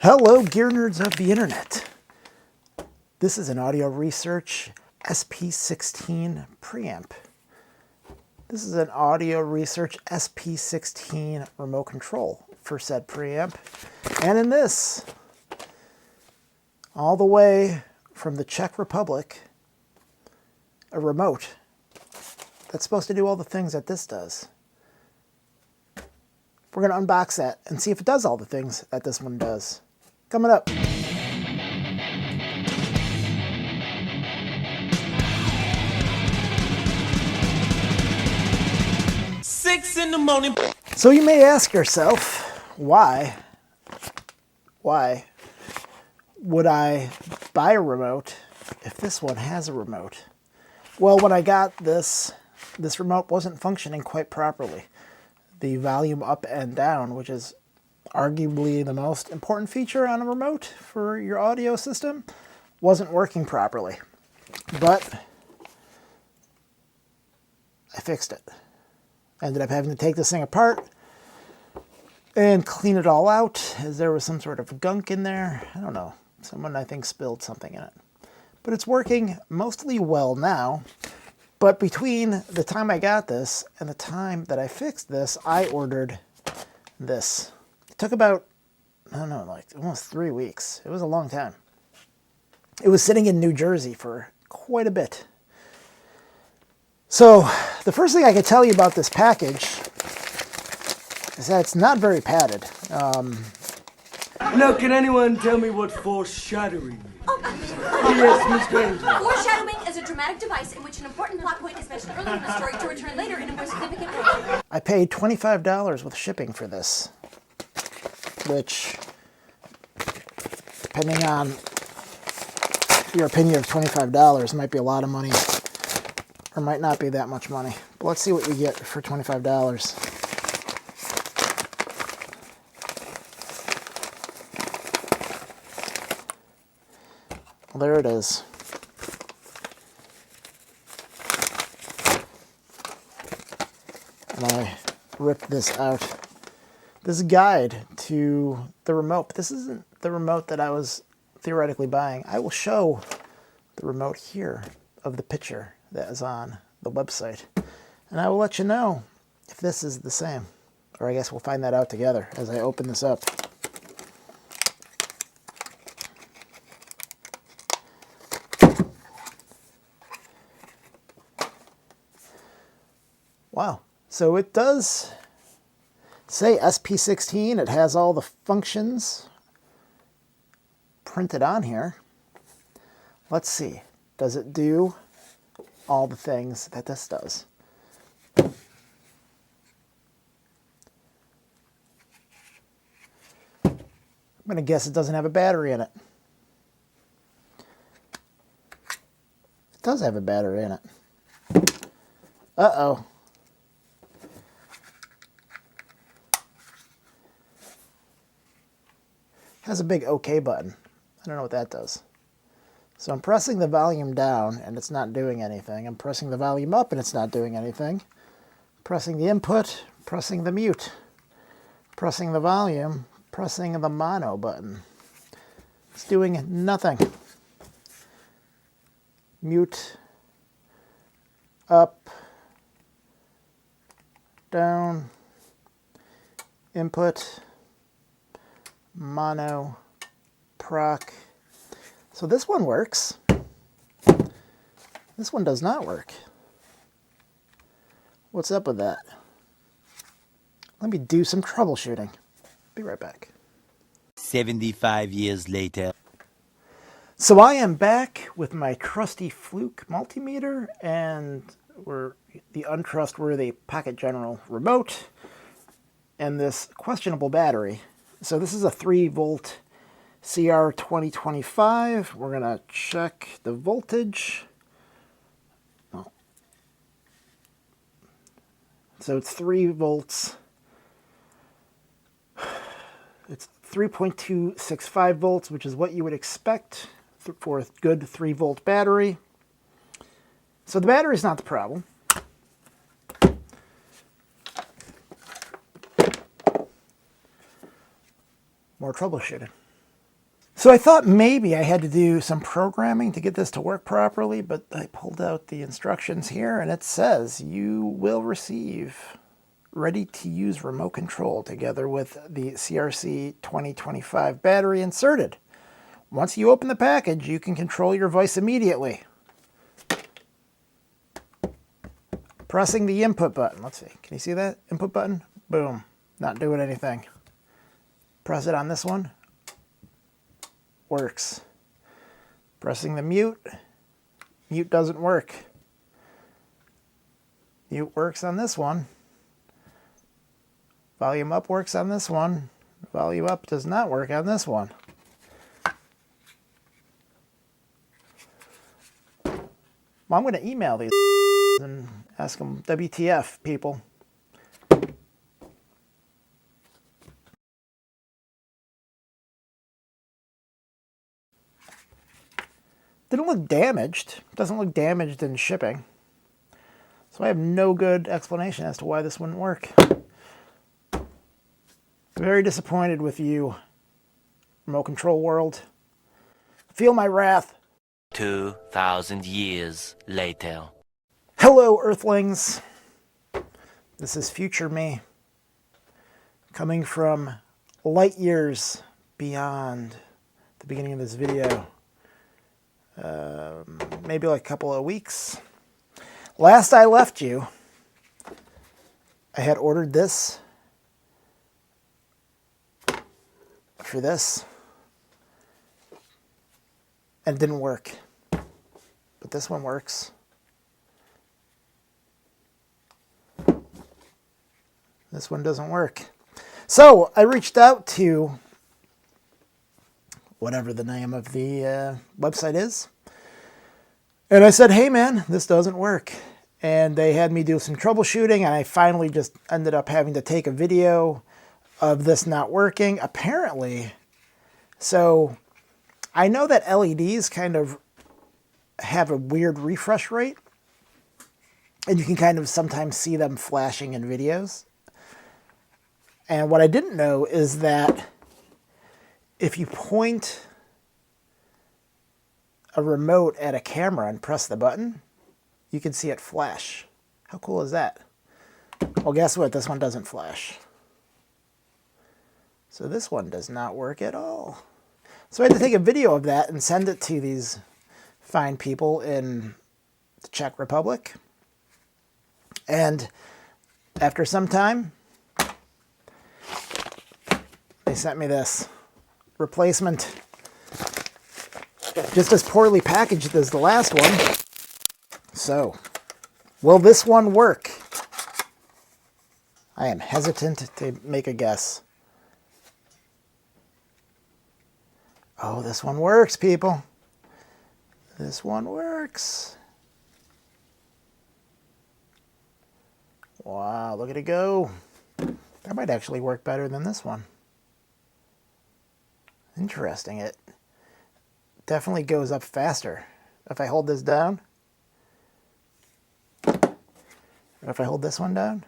Hello, gear nerds of the internet. This is an Audio Research SP16 preamp. This is an Audio Research SP16 remote control for said preamp. And in this, all the way from the Czech Republic, a remote that's supposed to do all the things that this does. We're going to unbox that and see if it does all the things that this one does. Coming up. 6 in the morning. So you may ask yourself, why would I buy a remote if this one has a remote? Well, when I got this remote wasn't functioning quite properly. The volume up and down, which is arguably the most important feature on a remote for your audio system, wasn't working properly. But I fixed it. I ended up having to take this thing apart and clean it all out, as there was some sort of gunk in there. I don't know. Someone, I think, spilled something in it. But it's working mostly well now. But between the time I got this and the time that I fixed this, I ordered this. It took about, I don't know, like almost 3 weeks. It was a long time. It was sitting in New Jersey for quite a bit. So the first thing I can tell you about this package is that it's not very padded. Now, can anyone tell me what foreshadowing is? Yes, Miss Granger. Foreshadowing is a dramatic device in which an important plot point is mentioned early in the story to return later in a more significant way. I paid $25 with shipping for this, which, depending on your opinion of $25, might be a lot of money or might not be that much money. But let's see what we get for $25. Well, there it is. And I ripped this out. This guide to the remote. This isn't the remote that I was theoretically buying. I will show the remote here of the picture that is on the website. And I will let you know if this is the same. Or I guess we'll find that out together as I open this up. Wow, so it does say SP16. It has all the functions printed on here. Let's see, does it do all the things that this does? I'm going to guess it doesn't have a battery in it. It does have a battery in it. Uh-oh. Has a big OK button. I don't know what that does. So I'm pressing the volume down and it's not doing anything. I'm pressing the volume up and it's not doing anything. Pressing the input, pressing the mute, pressing the volume, pressing the mono button. It's doing nothing. Mute, up, down, input, mono, proc. So this one works. This one does not work. What's up with that? Let me do some troubleshooting. Be right back. 75 years later. So I am back with my trusty Fluke multimeter and the untrustworthy Pocket General remote and this questionable battery. So this is a 3-volt CR 2025. We're going to check the voltage. Oh. So it's 3 volts. It's 3.265 volts, which is what you would expect for a good 3-volt battery. So the battery is not the problem. More troubleshooting. So I thought maybe I had to do some programming to get this to work properly, but I pulled out the instructions here and it says you will receive ready-to-use remote control together with the CRC 2025 battery inserted. Once you open the package, you can control your voice immediately. Pressing the input button. Let's see. Can you see that? Input button? Boom. Not doing anything. Press it on this one. Works. Pressing the mute. Mute doesn't work. Mute works on this one. Volume up works on this one. Volume up does not work on this one. Well, I'm going to email these and ask them, WTF, people. Didn't look damaged. Doesn't look damaged in shipping. So I have no good explanation as to why this wouldn't work. Very disappointed with you, Remote Control World. Feel my wrath. 2,000 years later. Hello, Earthlings. This is future me, coming from light years beyond the beginning of this video. Maybe like a couple of weeks. Last I left you, I had ordered this for this, and it didn't work. But this one works. This one doesn't work. So I reached out to whatever the name of the website is, and I said, hey man, this doesn't work. And they had me do some troubleshooting, and I finally just ended up having to take a video of this not working, apparently. So I know that LEDs kind of have a weird refresh rate, and you can kind of sometimes see them flashing in videos. And what I didn't know is that if you point a remote at a camera and press the button, you can see it flash. How cool is that? Well, guess what? This one doesn't flash. So this one does not work at all. So I had to take a video of that and send it to these fine people in the Czech Republic. And after some time, they sent me this replacement, just as poorly packaged as the last one. So, will this one work? I am hesitant to make a guess. Oh, this one works, people. This one works. Wow, look at it go. That might actually work better than this one. Interesting. It definitely goes up faster. If I hold this down, or if I hold this one down,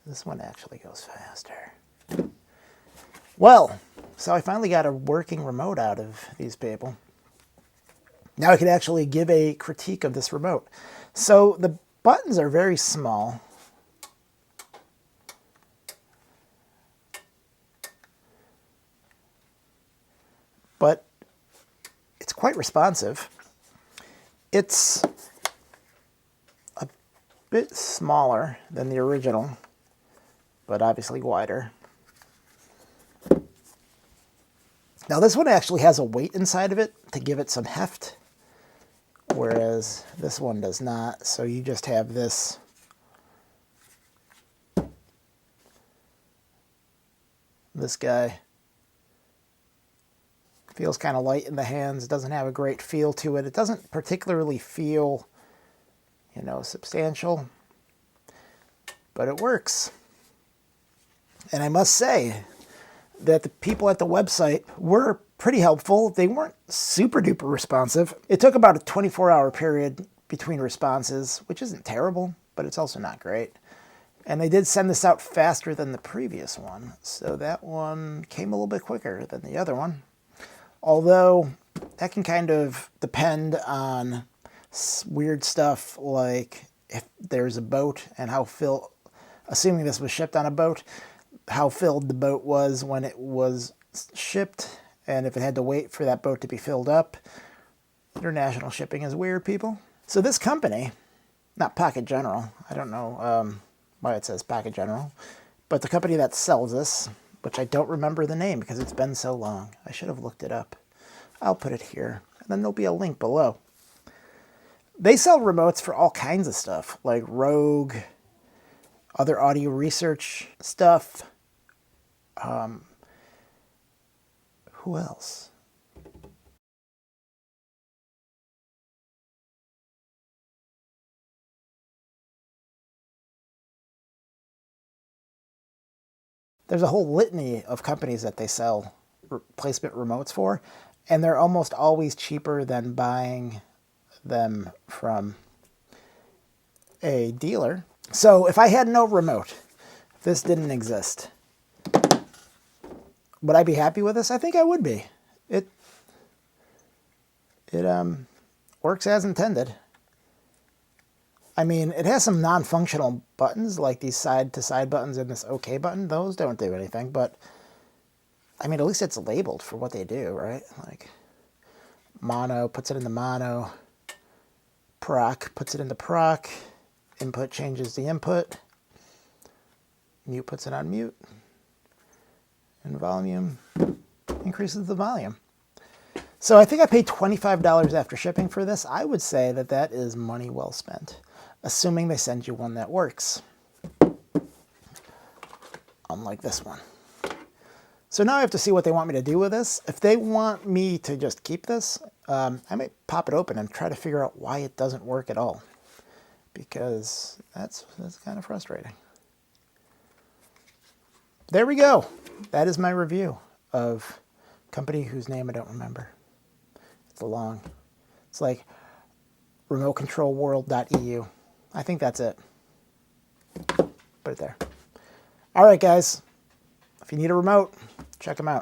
this one actually goes faster. Well, so I finally got a working remote out of these people. Now I could actually give a critique of this remote. So the buttons are very small. But it's quite responsive. It's a bit smaller than the original, but obviously wider. Now this one actually has a weight inside of it to give it some heft, whereas this one does not. So you just have this guy. Feels kind of light in the hands, doesn't have a great feel to it. It doesn't particularly feel, you know, substantial, but it works. And I must say that the people at the website were pretty helpful. They weren't super duper responsive. It took about a 24-hour period between responses, which isn't terrible, but it's also not great. And they did send this out faster than the previous one, so that one came a little bit quicker than the other one. Although that can kind of depend on weird stuff like if there's a boat and how filled, assuming this was shipped on a boat, how filled the boat was when it was shipped, and if it had to wait for that boat to be filled up. International shipping is weird, people. So this company, not Pocket General, I don't know why it says Pocket General, but the company that sells this, which I don't remember the name because it's been so long. I should have looked it up. I'll put it here, and then there'll be a link below. They sell remotes for all kinds of stuff, like Rogue, other audio research stuff. Who else? There's a whole litany of companies that they sell replacement remotes for, and they're almost always cheaper than buying them from a dealer. So if I had no remote, if this didn't exist, would I be happy with this? I think I would be. It works as intended. I mean, it has some non-functional buttons, like these side-to-side buttons and this OK button. Those don't do anything, but I mean, at least it's labeled for what they do, right? Like mono puts it into mono, proc puts it into proc, input changes the input, mute puts it on mute, and volume increases the volume. So I think I paid $25 after shipping for this. I would say that that is money well spent, assuming they send you one that works. Unlike this one. So now I have to see what they want me to do with this. If they want me to just keep this, I might pop it open and try to figure out why it doesn't work at all. Because that's kind of frustrating. There we go. That is my review of a company whose name I don't remember. It's long. It's like REMOTE-CONTROL-WORLD.EU. I think that's it. Put it there. All right, guys. If you need a remote, check them out.